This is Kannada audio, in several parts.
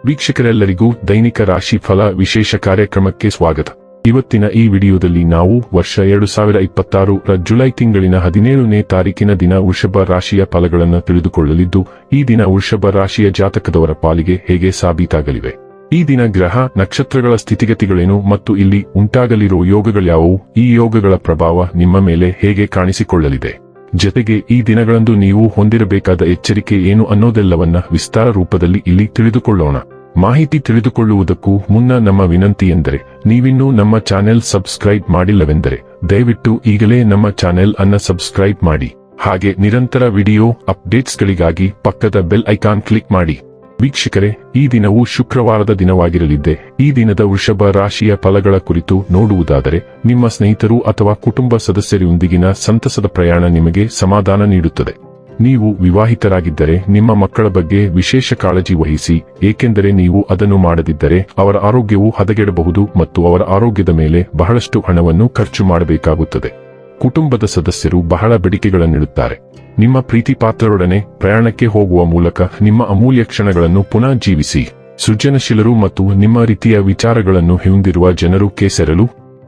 ವೀಕ್ಷಕರೆಲ್ಲರಿಗೂ ದೈನಿಕ ರಾಶಿ ಫಲ ವಿಶೇಷ ಕಾರ್ಯಕ್ರಮಕ್ಕೆ ಸ್ವಾಗತ. ಇವತ್ತಿನ ಈ ವಿಡಿಯೋದಲ್ಲಿ ನಾವು ವರ್ಷ 2026ರ ಜುಲೈ ತಿಂಗಳಿನ 17ನೇ ತಾರೀಕಿನ ದಿನ ವೃಷಭ ರಾಶಿಯ ಫಲಗಳನ್ನು ತಿಳಿದುಕೊಳ್ಳಲಿದ್ದು, ಈ ದಿನ ವೃಷಭ ರಾಶಿಯ ಜಾತಕದವರ ಪಾಲಿಗೆ ಹೇಗೆ ಸಾಬೀತಾಗಲಿವೆ, ಈ ದಿನ ಗ್ರಹ ನಕ್ಷತ್ರಗಳ ಸ್ಥಿತಿಗತಿಗಳೇನು ಮತ್ತು ಇಲ್ಲಿ ಉಂಟಾಗಲಿರುವ ಯೋಗಗಳ್ಯಾವುವು, ಈ ಯೋಗಗಳ ಪ್ರಭಾವ ನಿಮ್ಮ ಮೇಲೆ ಹೇಗೆ ಕಾಣಿಸಿಕೊಳ್ಳಲಿದೆ, ಜತೆಗೆ ಈ ದಿನಗಳಂದು ನೀವು ಹೊಂದಿರಬೇಕಾದ ಎಚ್ಚರಿಕೆ ಏನು ಅನ್ನೋದೆಲ್ಲವನ್ನ ವಿಸ್ತಾರ ರೂಪದಲ್ಲಿ ಇಲ್ಲಿ ತಿಳಿದುಕೊಳ್ಳೋಣ. ಮಾಹಿತಿ ತಿಳಿದುಕೊಳ್ಳುವುದಕ್ಕೂ ಮುನ್ನ ನಮ್ಮ ವಿನಂತಿ ಎಂದರೆ, ನೀವಿನ್ನೂ ನಮ್ಮ ಚಾನೆಲ್ ಸಬ್ಸ್ಕ್ರೈಬ್ ಮಾಡಿಲ್ಲವೆಂದರೆ ದಯವಿಟ್ಟು ಈಗಲೇ ನಮ್ಮ ಚಾನೆಲ್ ಅನ್ನ ಸಬ್ಸ್ಕ್ರೈಬ್ ಮಾಡಿ. ಹಾಗೆ ನಿರಂತರ ವಿಡಿಯೋ ಅಪ್ಡೇಟ್ಸ್ಗಳಿಗಾಗಿ ಪಕ್ಕದ ಬೆಲ್ ಐಕಾನ್ ಕ್ಲಿಕ್ ಮಾಡಿ. ವೀಕ್ಷಕರೇ, ಈ ದಿನವು ಶುಕ್ರವಾರದ ದಿನವಾಗಿರಲಿದ್ದೆ. ಈ ದಿನದ ವೃಷಭ ರಾಶಿಯ ಫಲಗಳ ಕುರಿತು ನೋಡುವುದಾದರೆ, ನಿಮ್ಮ ಸ್ನೇಹಿತರು ಅಥವಾ ಕುಟುಂಬ ಸದಸ್ಯರೊಂದಿಗಿನ ಸಂತಸದ ಪ್ರಯಾಣ ನಿಮಗೆ ಸಮಾಧಾನ ನೀಡುತ್ತದೆ. ನೀವು ವಿವಾಹಿತರಾಗಿದ್ದರೆ ನಿಮ್ಮ ಮಕ್ಕಳ ಬಗ್ಗೆ ವಿಶೇಷ ಕಾಳಜಿ ವಹಿಸಿ, ಏಕೆಂದರೆ ನೀವು ಅದನ್ನು ಮಾಡದಿದ್ದರೆ ಅವರ ಆರೋಗ್ಯವು ಹದಗೆಡಬಹುದು ಮತ್ತು ಅವರ ಆರೋಗ್ಯದ ಮೇಲೆ ಬಹಳಷ್ಟು ಹಣವನ್ನು ಖರ್ಚು ಮಾಡಬೇಕಾಗುತ್ತದೆ. ಕುಟುಂಬದ ಸದಸ್ಯರು ಬಹಳ ಬೇಡಿಕೆಗಳನ್ನಿಡುತ್ತಾರೆ. ನಿಮ್ಮ ಪ್ರೀತಿ ಪಾತ್ರರೊಡನೆ ಪ್ರಯಾಣಕ್ಕೆ ಹೋಗುವ ಮೂಲಕ ನಿಮ್ಮ ಅಮೂಲ್ಯ ಕ್ಷಣಗಳನ್ನು ಪುನಃ ಜೀವಿಸಿ. ಸೃಜನಶೀಲರು ಮತ್ತು ನಿಮ್ಮ ರೀತಿಯ ವಿಚಾರಗಳನ್ನು ಹೊಂದಿರುವ ಜನರು ಸೇರಲು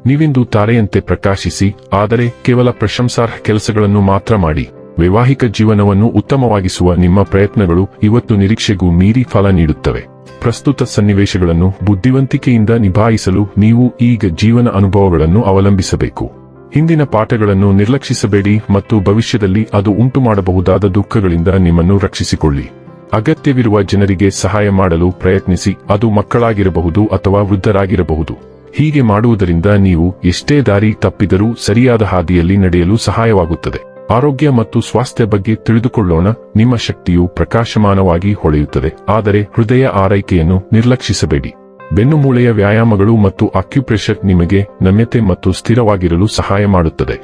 ನೀವಿಂದು ತಾರೆಯಂತೆ ಪ್ರಕಾಶಿಸಿ, ಆದರೆ ಕೇವಲ ಪ್ರಶಂಸಾರ್ಹ ಕೆಲಸಗಳನ್ನು ಮಾತ್ರ ಮಾಡಿ. ವೈವಾಹಿಕ ಜೀವನವನ್ನು ಉತ್ತಮವಾಗಿಸುವ ನಿಮ್ಮ ಪ್ರಯತ್ನಗಳು ಇವತ್ತು ನಿರೀಕ್ಷೆಗೂ ಮೀರಿ ಫಲ ನೀಡುತ್ತವೆ. ಪ್ರಸ್ತುತ ಸನ್ನಿವೇಶಗಳನ್ನು ಬುದ್ಧಿವಂತಿಕೆಯಿಂದ ನಿಭಾಯಿಸಲು ನೀವು ಈಗ ಜೀವನ ಅನುಭವಗಳನ್ನು ಅವಲಂಬಿಸಬೇಕು. ಹಿಂದಿನ ಪಾಠಗಳನ್ನು ನಿರ್ಲಕ್ಷಿಸಬೇಡಿ ಮತ್ತು ಭವಿಷ್ಯದಲ್ಲಿ ಅದು ಉಂಟುಮಾಡಬಹುದಾದ ದುಃಖಗಳಿಂದ ನಿಮ್ಮನ್ನು ರಕ್ಷಿಸಿಕೊಳ್ಳಿ. ಅಗತ್ಯವಿರುವ ಜನರಿಗೆ ಸಹಾಯ ಮಾಡಲು ಪ್ರಯತ್ನಿಸಿ, ಅದು ಮಕ್ಕಳಾಗಿರಬಹುದು ಅಥವಾ ವೃದ್ಧರಾಗಿರಬಹುದು. ಹೀಗೆ ಮಾಡುವುದರಿಂದ ನೀವು ಎಷ್ಟೇ ದಾರಿ ತಪ್ಪಿದರೂ ಸರಿಯಾದ ಹಾದಿಯಲ್ಲಿ ನಡೆಯಲು ಸಹಾಯವಾಗುತ್ತದೆ. ಆರೋಗ್ಯ ಮತ್ತು ಸ್ವಾಸ್ಥ್ಯ ಬಗ್ಗೆ ತಿಳಿದುಕೊಳ್ಳೋಣ. ನಿಮ್ಮ ಶಕ್ತಿಯು ಪ್ರಕಾಶಮಾನವಾಗಿ ಹೊಳೆಯುತ್ತದೆ, ಆದರೆ ಹೃದಯ ಆರೈಕೆಯನ್ನು ನಿರ್ಲಕ್ಷಿಸಬೇಡಿ. ಬೆನ್ನುಮೂಳೆಯ ವ್ಯಾಯಾಮಗಳು ಮತ್ತು ಅಕ್ಯುಪ್ರೆಷರ್ ನಿಮಗೆ ನಮ್ಯತೆ ಮತ್ತು ಸ್ಥಿರವಾಗಿರಲು ಸಹಾಯ ಮಾಡುತ್ತದೆ.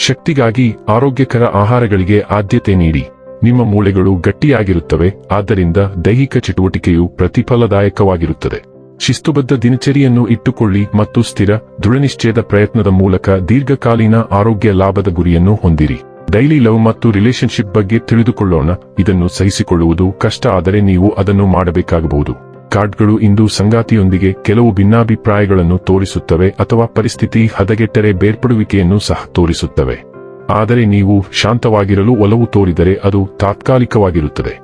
ಶಕ್ತಿಗಾಗಿ ಆರೋಗ್ಯಕರ ಆಹಾರಗಳಿಗೆ ಆದ್ಯತೆ ನೀಡಿ. ನಿಮ್ಮ ಮೂಳೆಗಳು ಗಟ್ಟಿಯಾಗಿರುತ್ತವೆ, ಆದ್ದರಿಂದ ದೈಹಿಕ ಚಟುವಟಿಕೆಯು ಪ್ರತಿಫಲದಾಯಕವಾಗಿರುತ್ತದೆ. ಶಿಸ್ತುಬದ್ಧ ದಿನಚರಿಯನ್ನು ಇಟ್ಟುಕೊಳ್ಳಿ ಮತ್ತು ಸ್ಥಿರ ದೃಢನಿಶ್ಚಯದ ಪ್ರಯತ್ನದ ಮೂಲಕ ದೀರ್ಘಕಾಲೀನ ಆರೋಗ್ಯ ಲಾಭದ ಗುರಿಯನ್ನು ಹೊಂದಿರಿ. ಡೈಲಿ ಲವ್ ಮತ್ತು ರಿಲೇಶನ್ಶಿಪ್ ಬಗ್ಗೆ ತಿಳಿದುಕೊಳ್ಳೋಣ. ಇದನ್ನು ಸಹಿಸಿಕೊಳ್ಳುವುದು ಕಷ್ಟ, ಆದರೆ ನೀವು ಅದನ್ನು ಮಾಡಬೇಕಾಗಬಹುದು. ಕಾರ್ಡ್ಗಳು ಇಂದು ಸಂಗಾತಿಯೊಂದಿಗೆ ಕೆಲವು ಭಿನ್ನಾಭಿಪ್ರಾಯಗಳನ್ನು ತೋರಿಸುತ್ತವೆ ಅಥವಾ ಪರಿಸ್ಥಿತಿ ಹದಗೆಟ್ಟರೆ ಬೇರ್ಪಡುವಿಕೆಯನ್ನು ಸಹ ತೋರಿಸುತ್ತವೆ. ಆದರೆ ನೀವು ಶಾಂತವಾಗಿರಲು ಒಲವು ತೋರಿದರೆ ಅದು ತಾತ್ಕಾಲಿಕವಾಗಿರುತ್ತದೆ.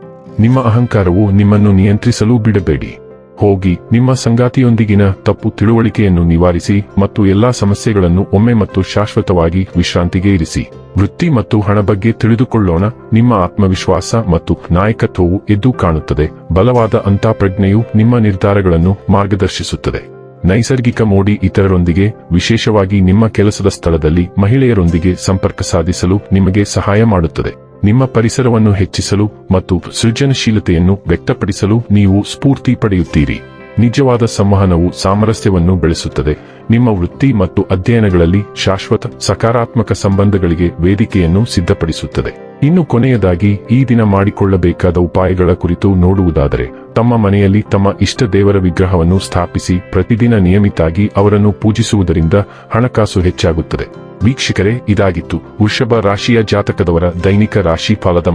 ನಿಮ್ಮ ಅಹಂಕಾರವು ನಿಮ್ಮನ್ನು ನಿಯಂತ್ರಿಸಲು ಬಿಡಬೇಡಿ. ಹೋಗಿ ನಿಮ್ಮ ಸಂಗಾತಿಯೊಂದಿಗಿನ ತಪ್ಪು ತಿಳುವಳಿಕೆಯನ್ನು ನಿವಾರಿಸಿ ಮತ್ತು ಎಲ್ಲಾ ಸಮಸ್ಯೆಗಳನ್ನು ಒಮ್ಮೆ ಮತ್ತು ಶಾಶ್ವತವಾಗಿ ವಿಶ್ರಾಂತಿಗೆ ಇರಿಸಿ. ವೃತ್ತಿ ಮತ್ತು ಹಣ ಬಗ್ಗೆ ತಿಳಿದುಕೊಳ್ಳೋಣ. ನಿಮ್ಮ ಆತ್ಮವಿಶ್ವಾಸ ಮತ್ತು ನಾಯಕತ್ವವು ಎದ್ದು ಕಾಣುತ್ತದೆ. ಬಲವಾದ ಅಂತಃಪ್ರಜ್ಞೆಯು ನಿಮ್ಮ ನಿರ್ಧಾರಗಳನ್ನು ಮಾರ್ಗದರ್ಶಿಸುತ್ತದೆ. ನೈಸರ್ಗಿಕ ಮೋಡಿ ಇತರರೊಂದಿಗೆ, ವಿಶೇಷವಾಗಿ ನಿಮ್ಮ ಕೆಲಸದ ಸ್ಥಳದಲ್ಲಿ ಮಹಿಳೆಯರೊಂದಿಗೆ ಸಂಪರ್ಕ ಸಾಧಿಸಲು ನಿಮಗೆ ಸಹಾಯ ಮಾಡುತ್ತದೆ. ನಿಮ್ಮ ಪರಿಸರವನ್ನು ಹೆಚ್ಚಿಸಲು ಮತ್ತು ಸೃಜನಶೀಲತೆಯನ್ನು ವ್ಯಕ್ತಪಡಿಸಲು ನೀವು ಸ್ಫೂರ್ತಿ ಪಡೆಯುತ್ತೀರಿ. ನಿಜವಾದ ಸಂವಹನವು ಸಾಮರಸ್ಯವನ್ನು ಬೆಳೆಸುತ್ತದೆ. ನಿಮ್ಮ ವೃತ್ತಿ ಮತ್ತು ಅಧ್ಯಯನಗಳಲ್ಲಿ ಶಾಶ್ವತ ಸಕಾರಾತ್ಮಕ ಸಂಬಂಧಗಳಿಗೆ ವೇದಿಕೆಯನ್ನು ಸಿದ್ಧಪಡಿಸುತ್ತದೆ. ಇನ್ನು ಕೊನೆಯದಾಗಿ, ಈ ದಿನ ಮಾಡಿಕೊಳ್ಳಬೇಕಾದ ಉಪಾಯಗಳ ಕುರಿತು ನೋಡುವುದಾದರೆ, ತಮ್ಮ ಮನೆಯಲ್ಲಿ ತಮ್ಮ ಇಷ್ಟ ದೇವರ ವಿಗ್ರಹವನ್ನು ಸ್ಥಾಪಿಸಿ ಪ್ರತಿದಿನ ನಿಯಮಿತವಾಗಿ ಅವರನ್ನು ಪೂಜಿಸುವುದರಿಂದ ಹಣಕಾಸು ಹೆಚ್ಚಾಗುತ್ತದೆ. ವೀಕ್ಷಕರೇ, ಇದಾಗಿತ್ತು ವೃಷಭ ರಾಶಿಯ ಜಾತಕದವರ ದೈನಿಕ ರಾಶಿ ಫಲದ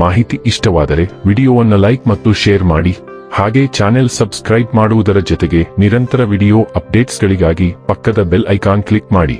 ಮಾಹಿತಿ ಇಷ್ಟವಾದರೆ ವಿಡಿಯೋವನ್ನು ಲೈಕ್ ಮತ್ತು ಶೇರ್ ಮಾಡಿ. ಹಾಗೆ ಚಾನೆಲ್ ಸಬ್ಸ್ಕ್ರೈಬ್ ಮಾಡುವುದರ ಜೊತೆಗೆ ನಿರಂತರ ವಿಡಿಯೋ ಅಪ್ಡೇಟ್ಸ್ಗಳಿಗಾಗಿ ಪಕ್ಕದ ಬೆಲ್ ಐಕಾನ್ ಕ್ಲಿಕ್ ಮಾಡಿ.